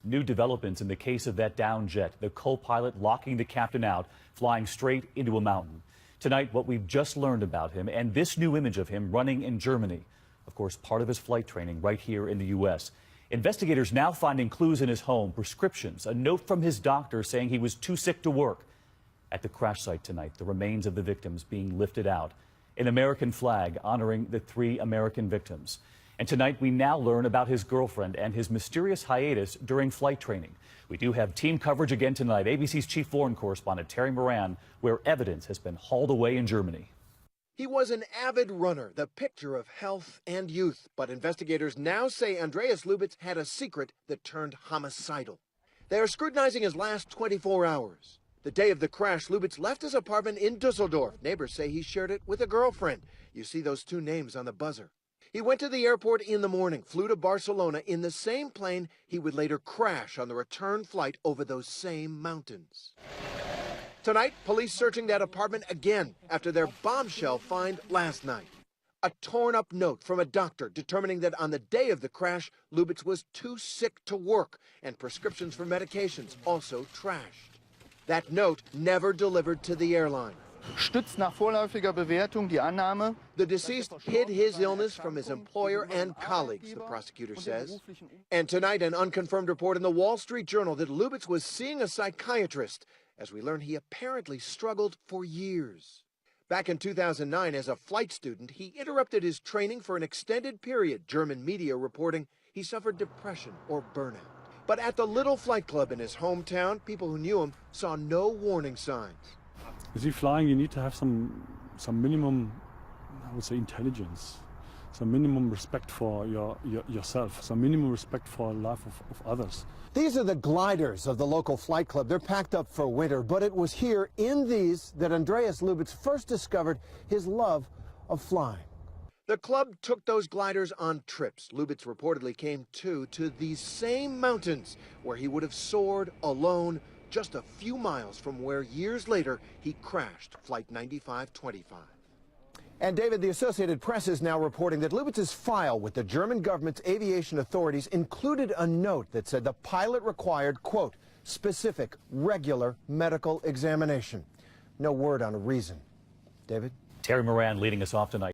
New developments in the case of that downed jet, the co-pilot locking the captain out, flying straight into a mountain. Tonight, what we've just learned about him and this new image of him running in Germany. Of course, part of his flight training right here in the U.S. Investigators now finding clues in his home, prescriptions, a note from his doctor saying he was too sick to work. At the crash site tonight, the remains of the victims being lifted out. An American flag honoring the 3 American victims. And tonight, we now learn about his girlfriend and his mysterious hiatus during flight training. We do have team coverage again tonight. ABC's chief foreign correspondent, Terry Moran, where evidence has been hauled away in Germany. He was an avid runner, the picture of health and youth. But investigators now say Andreas Lubitz had a secret that turned homicidal. They are scrutinizing his last 24 hours. The day of the crash, Lubitz left his apartment in Dusseldorf. Neighbors say he shared it with a girlfriend. You see those 2 names on the buzzer. He went to the airport in the morning, flew to Barcelona in the same plane he would later crash on the return flight over those same mountains. Tonight, police searching that apartment again after their bombshell find last night. A torn-up note from a doctor determining that on the day of the crash, Lubitz was too sick to work, and prescriptions for medications also trashed. That note never delivered to the airline. Stützt nach vorläufiger Bewertung die Annahme. The deceased hid his illness from his employer and colleagues, the prosecutor says. And tonight, an unconfirmed report in the Wall Street Journal that Lubitz was seeing a psychiatrist. As we learn, he apparently struggled for years. Back in 2009, as a flight student, he interrupted his training for an extended period, German media reporting he suffered depression or burnout. But at the little flight club in his hometown, people who knew him saw no warning signs. You see, flying, you need to have some minimum, I would say, intelligence, some minimum respect for yourself, some minimum respect for the life of others. These are the gliders of the local flight club. They're packed up for winter, but it was here in these that Andreas Lubitz first discovered his love of flying. The club took those gliders on trips. Lubitz reportedly came to these same mountains where he would have soared alone, just a few miles from where years later he crashed Flight 9525. And David, the Associated Press is now reporting that Lubitz's file with the German government's aviation authorities included a note that said the pilot required, quote, specific, regular medical examination. No word on a reason. David? Terry Moran leading us off tonight.